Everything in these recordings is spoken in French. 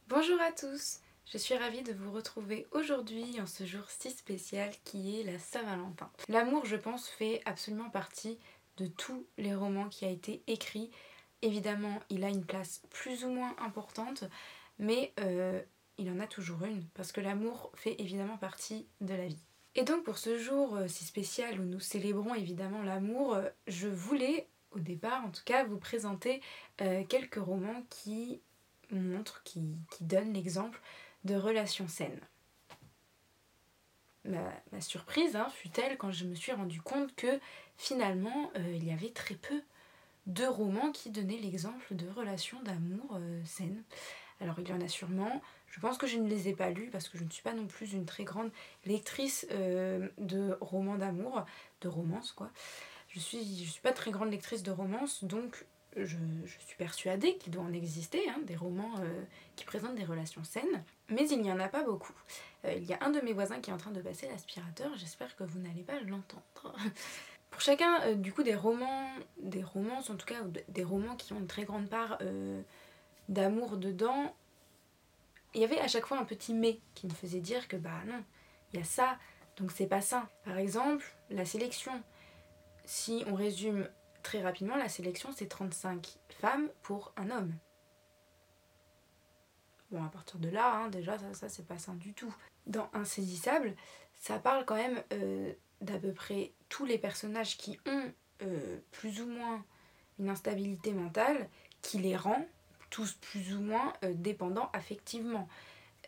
Bonjour à tous, je suis ravie de vous retrouver aujourd'hui en ce jour si spécial qui est la Saint-Valentin. L'amour, je pense, fait absolument partie de tous les romans qui a été écrit. Évidemment, il a une place plus ou moins importante, mais il en a toujours une, parce que l'amour fait évidemment partie de la vie. Et donc pour ce jour si spécial où nous célébrons évidemment l'amour, je voulais, au départ en tout cas, vous présenter quelques romans qui qui donnent l'exemple de relations saines. Ma surprise fut telle quand je me suis rendu compte que finalement il y avait très peu de romans qui donnaient l'exemple de relations d'amour saines. Alors il y en a sûrement, je pense que je ne les ai pas lus parce que je ne suis pas non plus une très grande lectrice de romans d'amour, de romance quoi. Je suis pas très grande lectrice de romance, donc je suis persuadée qu'il doit en exister, des romans qui présentent des relations saines, mais il n'y en a pas beaucoup. Il y a un de mes voisins qui est en train de passer l'aspirateur, j'espère que vous n'allez pas l'entendre. Pour chacun du coup des romances en tout cas, ou des romans qui ont une très grande part d'amour dedans, il y avait à chaque fois un petit mais qui me faisait dire que bah non, il y a ça, donc c'est pas ça. Par exemple, la sélection. Si on résume très rapidement, la sélection c'est 35 femmes pour un homme. Bon, à partir de là, déjà, ça c'est pas sain du tout. Dans Insaisissable, ça parle quand même d'à peu près tous les personnages qui ont plus ou moins une instabilité mentale qui les rend tous plus ou moins dépendants affectivement.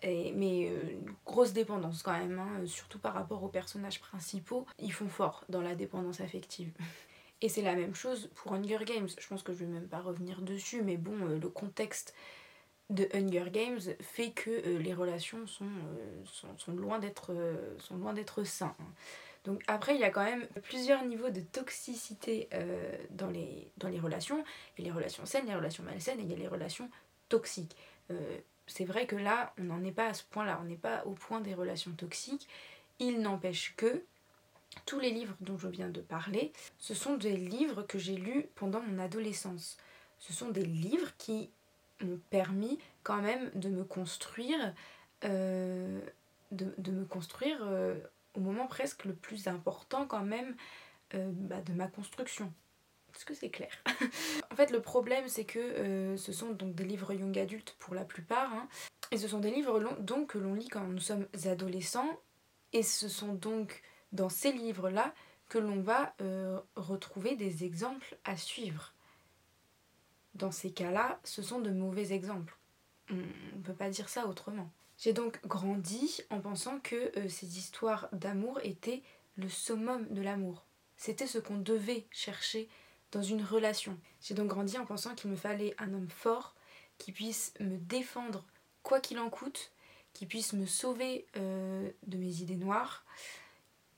Mais une grosse dépendance quand même, surtout par rapport aux personnages principaux. Ils font fort dans la dépendance affective. Et c'est la même chose pour Hunger Games. Je pense que je vais même pas revenir dessus, mais bon, le contexte de Hunger Games fait que les relations sont loin d'être sains. Donc après, il y a quand même plusieurs niveaux de toxicité dans les relations. Il y a les relations saines, les relations malsaines, et il y a les relations toxiques. C'est vrai que là, on n'en est pas à ce point-là, on n'est pas au point des relations toxiques. Il n'empêche que tous les livres dont je viens de parler, ce sont des livres que j'ai lus pendant mon adolescence. Ce sont des livres qui m'ont permis quand même de me construire, au moment presque le plus important quand même de ma construction. Est-ce que c'est clair? En fait, le problème, c'est que ce sont donc des livres young adultes pour la plupart, et ce sont des livres donc que l'on lit quand nous sommes adolescents, et ce sont donc dans ces livres-là que l'on va retrouver des exemples à suivre. Dans ces cas-là, ce sont de mauvais exemples. On ne peut pas dire ça autrement. J'ai donc grandi en pensant que ces histoires d'amour étaient le summum de l'amour. C'était ce qu'on devait chercher dans une relation. J'ai donc grandi en pensant qu'il me fallait un homme fort qui puisse me défendre quoi qu'il en coûte, qui puisse me sauver de mes idées noires,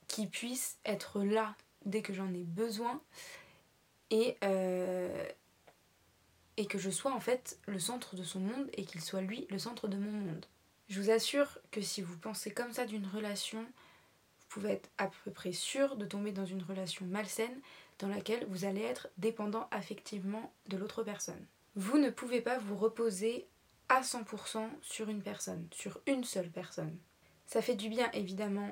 qui puisse être là dès que j'en ai besoin et que je sois en fait le centre de son monde et qu'il soit lui le centre de mon monde. Je vous assure que si vous pensez comme ça d'une relation, vous pouvez être à peu près sûr de tomber dans une relation malsaine dans laquelle vous allez être dépendant affectivement de l'autre personne. Vous ne pouvez pas vous reposer à 100% sur une personne, sur une seule personne. Ça fait du bien évidemment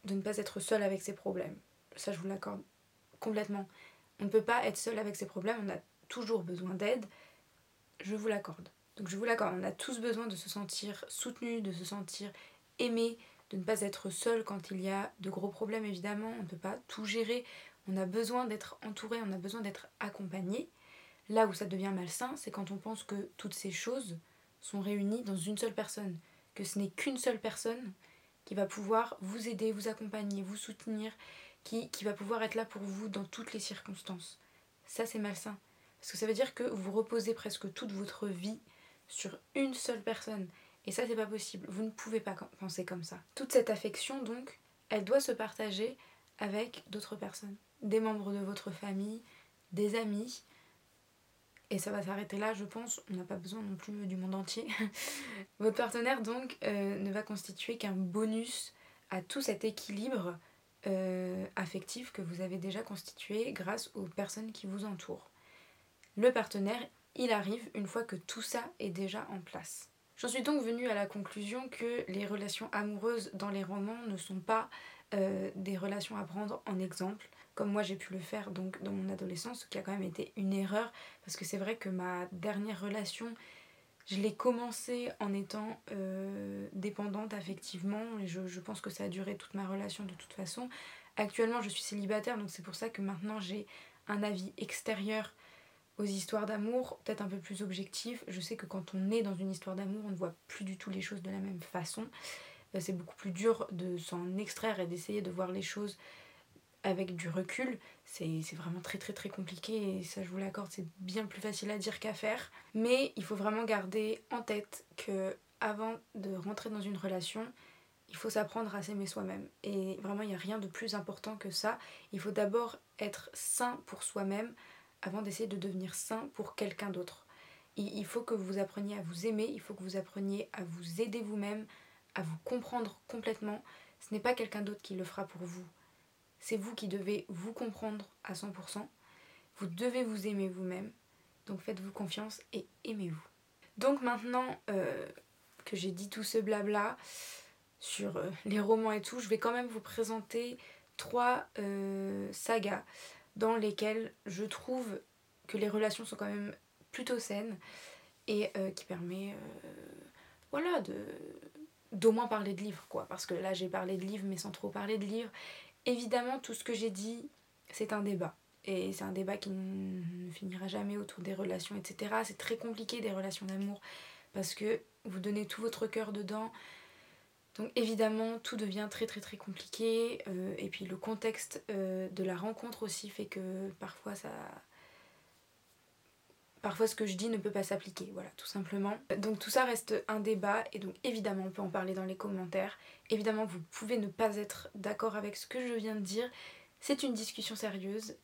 de ne pas être seul avec ses problèmes. Ça, je vous l'accorde complètement. On ne peut pas être seul avec ses problèmes, on a toujours besoin d'aide. Je vous l'accorde. Donc je vous l'accorde, on a tous besoin de se sentir soutenu, de se sentir aimé, de ne pas être seul quand il y a de gros problèmes évidemment. On ne peut pas tout gérer. On a besoin d'être entouré, on a besoin d'être accompagné. Là où ça devient malsain, c'est quand on pense que toutes ces choses sont réunies dans une seule personne. Que ce n'est qu'une seule personne qui va pouvoir vous aider, vous accompagner, vous soutenir, qui va pouvoir être là pour vous dans toutes les circonstances. Ça, c'est malsain. Parce que ça veut dire que vous reposez presque toute votre vie sur une seule personne. Et ça, c'est pas possible. Vous ne pouvez pas penser comme ça. Toute cette affection, donc, elle doit se partager avec d'autres personnes. Des membres de votre famille, des amis. Et ça va s'arrêter là, je pense. On n'a pas besoin non plus du monde entier. Votre partenaire, donc, ne va constituer qu'un bonus à tout cet équilibre affectif que vous avez déjà constitué grâce aux personnes qui vous entourent. Le partenaire, il arrive une fois que tout ça est déjà en place. J'en suis donc venue à la conclusion que les relations amoureuses dans les romans ne sont pas des relations à prendre en exemple, comme moi j'ai pu le faire donc dans mon adolescence, ce qui a quand même été une erreur, parce que c'est vrai que ma dernière relation, je l'ai commencée en étant dépendante affectivement, et je pense que ça a duré toute ma relation de toute façon. Actuellement je suis célibataire, donc c'est pour ça que maintenant j'ai un avis extérieur aux histoires d'amour, peut-être un peu plus objectif. Je sais que quand on est dans une histoire d'amour, on ne voit plus du tout les choses de la même façon. C'est beaucoup plus dur de s'en extraire et d'essayer de voir les choses avec du recul. C'est vraiment très très très compliqué et ça je vous l'accorde, c'est bien plus facile à dire qu'à faire. Mais il faut vraiment garder en tête que avant de rentrer dans une relation, il faut s'apprendre à s'aimer soi-même. Et vraiment, il n'y a rien de plus important que ça. Il faut d'abord être sain pour soi-même avant d'essayer de devenir sain pour quelqu'un d'autre. Il faut que vous appreniez à vous aimer, il faut que vous appreniez à vous aider vous-même, à vous comprendre complètement. Ce n'est pas quelqu'un d'autre qui le fera pour vous. C'est vous qui devez vous comprendre à 100%. Vous devez vous aimer vous-même. Donc faites-vous confiance et aimez-vous. Donc maintenant que j'ai dit tout ce blabla sur les romans et tout, je vais quand même vous présenter 3 sagas dans lesquelles je trouve que les relations sont quand même plutôt saines et qui permet voilà d'au moins parler de livres quoi, parce que là j'ai parlé de livres mais sans trop parler de livres. Évidemment tout ce que j'ai dit c'est un débat et c'est un débat qui ne finira jamais autour des relations etc. C'est très compliqué des relations d'amour parce que vous donnez tout votre cœur dedans. Donc évidemment tout devient très très très compliqué et puis le contexte de la rencontre aussi fait que parfois ce que je dis ne peut pas s'appliquer, voilà tout simplement. Donc tout ça reste un débat et donc évidemment on peut en parler dans les commentaires. Évidemment vous pouvez ne pas être d'accord avec ce que je viens de dire, c'est une discussion sérieuse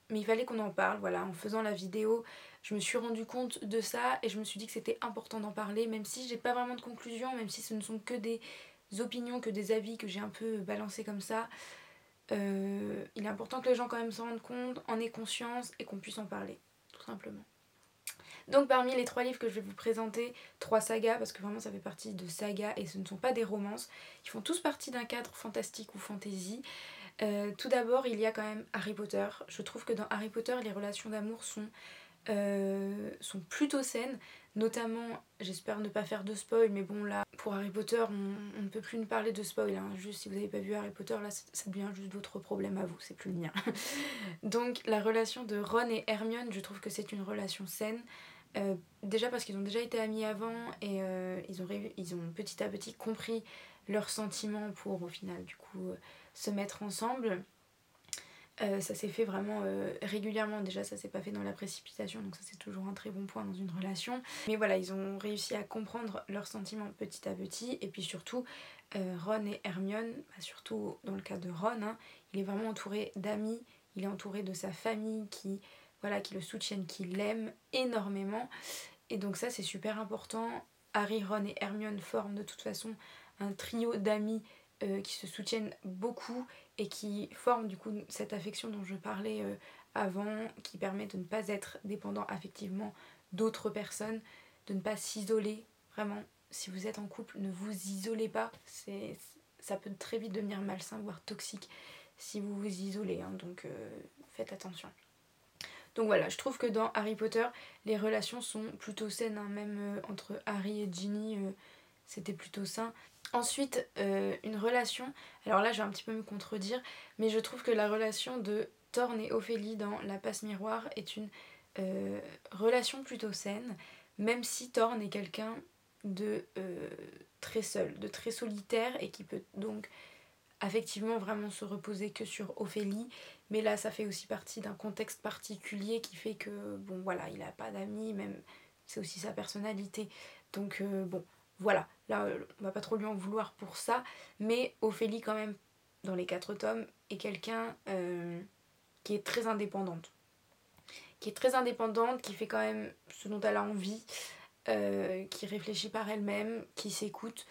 mais il fallait qu'on en parle, voilà, en faisant la vidéo, je me suis rendu compte de ça et je me suis dit que c'était important d'en parler, même si j'ai pas vraiment de conclusion, même si ce ne sont que des opinions, que des avis que j'ai un peu balancés comme ça. Il est important que les gens quand même s'en rendent compte, en aient conscience et qu'on puisse en parler, tout simplement. Donc parmi les 3 livres que je vais vous présenter, 3 sagas, parce que vraiment ça fait partie de sagas et ce ne sont pas des romances, ils font tous partie d'un cadre fantastique ou fantasy. Tout d'abord, il y a quand même Harry Potter. Je trouve que dans Harry Potter, les relations d'amour sont plutôt saines. Notamment, j'espère ne pas faire de spoil, mais bon là, pour Harry Potter, on ne peut plus nous parler de spoil. Hein. Juste si vous n'avez pas vu Harry Potter, là, ça devient juste votre problème à vous, c'est plus le mien. Donc la relation de Ron et Hermione, je trouve que c'est une relation saine. Déjà parce qu'ils ont déjà été amis avant et ils ont petit à petit compris leurs sentiments pour au final du coup se mettre ensemble. Ça s'est fait vraiment régulièrement, déjà ça s'est pas fait dans la précipitation donc ça c'est toujours un très bon point dans une relation, mais voilà ils ont réussi à comprendre leurs sentiments petit à petit et puis surtout Ron et Hermione, surtout dans le cas de Ron, hein, il est vraiment entouré d'amis, il est entouré de sa famille qui le soutiennent, qui l'aiment énormément et donc ça c'est super important. Harry, Ron et Hermione forment de toute façon un trio d'amis qui se soutiennent beaucoup et qui forment du coup cette affection dont je parlais avant, qui permet de ne pas être dépendant affectivement d'autres personnes, de ne pas s'isoler. Vraiment, si vous êtes en couple, ne vous isolez pas, ça peut très vite devenir malsain, voire toxique si vous vous isolez, hein, donc faites attention. Donc voilà, je trouve que dans Harry Potter, les relations sont plutôt saines, hein, même entre Harry et Ginny, c'était plutôt sain. Ensuite, une relation, alors là je vais un petit peu me contredire, mais je trouve que la relation de Thorne et Ophélie dans La Passe Miroir est une relation plutôt saine, même si Thorne est quelqu'un de très seul, de très solitaire et qui peut donc affectivement vraiment se reposer que sur Ophélie, mais là ça fait aussi partie d'un contexte particulier qui fait que bon voilà, il a pas d'amis, même c'est aussi sa personnalité, donc bon voilà, là on va pas trop lui en vouloir pour ça, mais Ophélie quand même dans les 4 tomes est quelqu'un qui est très indépendante, qui fait quand même ce dont elle a envie, qui réfléchit par elle-même, qui s'écoute.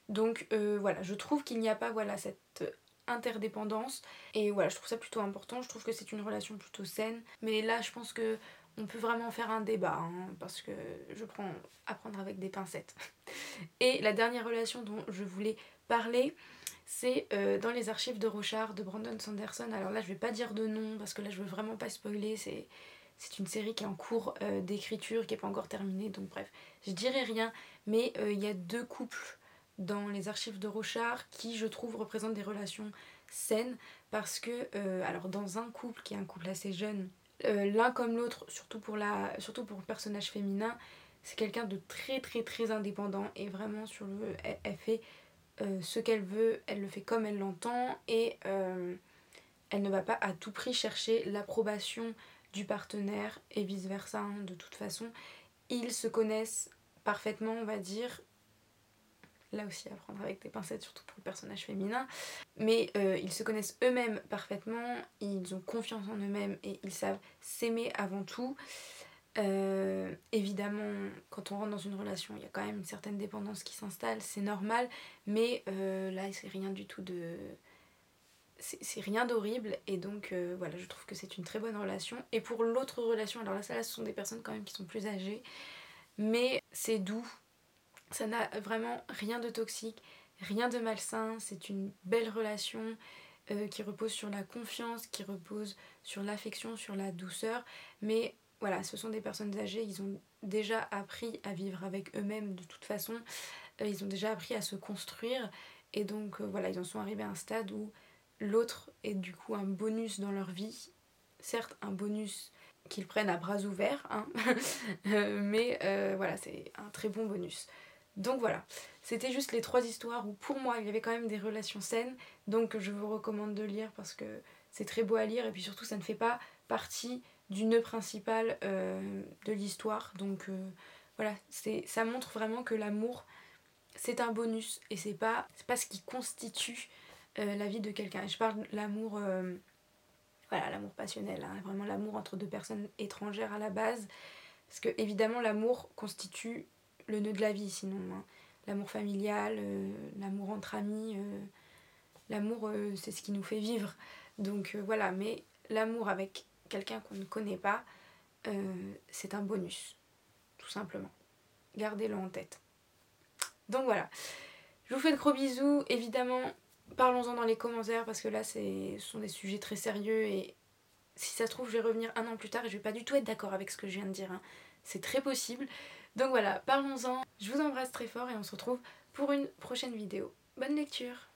Donc voilà, je trouve qu'il n'y a pas cette interdépendance et voilà, je trouve ça plutôt important, je trouve que c'est une relation plutôt saine, mais là je pense que on peut vraiment faire un débat, hein, parce que je prends à prendre avec des pincettes. Et la dernière relation dont je voulais parler, c'est dans les archives de Rochard de Brandon Sanderson. Alors là, je vais pas dire de nom parce que là, je veux vraiment pas spoiler. C'est une série qui est en cours d'écriture, qui est pas encore terminée, donc bref, je dirai rien. Mais il y a 2 couples dans les archives de Rochard qui, je trouve, représentent des relations saines parce que, alors dans un couple qui est un couple assez jeune, l'un comme l'autre, surtout pour le personnage féminin, c'est quelqu'un de très très très indépendant et vraiment elle fait ce qu'elle veut, elle le fait comme elle l'entend et elle ne va pas à tout prix chercher l'approbation du partenaire et vice versa, hein, de toute façon. Ils se connaissent parfaitement, on va dire. Là aussi à prendre avec des pincettes, surtout pour le personnage féminin. Mais ils se connaissent eux-mêmes parfaitement, ils ont confiance en eux-mêmes et ils savent s'aimer avant tout. Évidemment, quand on rentre dans une relation, il y a quand même une certaine dépendance qui s'installe, c'est normal, mais là, c'est rien du tout de... C'est rien d'horrible, et donc voilà, je trouve que c'est une très bonne relation. Et pour l'autre relation, alors là, ce sont des personnes quand même qui sont plus âgées, mais c'est doux, ça n'a vraiment rien de toxique, rien de malsain, c'est une belle relation qui repose sur la confiance, qui repose sur l'affection, sur la douceur. Mais voilà, ce sont des personnes âgées, ils ont déjà appris à vivre avec eux-mêmes de toute façon, ils ont déjà appris à se construire, et donc voilà, ils en sont arrivés à un stade où l'autre est du coup un bonus dans leur vie, certes un bonus qu'ils prennent à bras ouverts, hein, mais voilà, c'est un très bon bonus. Donc voilà, c'était juste les 3 histoires où pour moi il y avait quand même des relations saines, donc je vous recommande de lire parce que c'est très beau à lire et puis surtout ça ne fait pas partie du nœud principal de l'histoire. Donc voilà, ça montre vraiment que l'amour c'est un bonus et c'est pas ce qui constitue la vie de quelqu'un. Et je parle de l'amour, voilà, l'amour passionnel, hein, vraiment l'amour entre 2 personnes étrangères à la base, parce que évidemment l'amour constitue le nœud de la vie sinon, hein. L'amour familial, l'amour entre amis, l'amour c'est ce qui nous fait vivre. Donc voilà, mais l'amour avec quelqu'un qu'on ne connaît pas, c'est un bonus, tout simplement. Gardez-le en tête. Donc voilà, je vous fais de gros bisous, évidemment, parlons-en dans les commentaires parce que là ce sont des sujets très sérieux et si ça se trouve je vais revenir 1 an plus tard et je vais pas du tout être d'accord avec ce que je viens de dire, hein. C'est très possible. Donc voilà, parlons-en, je vous embrasse très fort et on se retrouve pour une prochaine vidéo. Bonne lecture!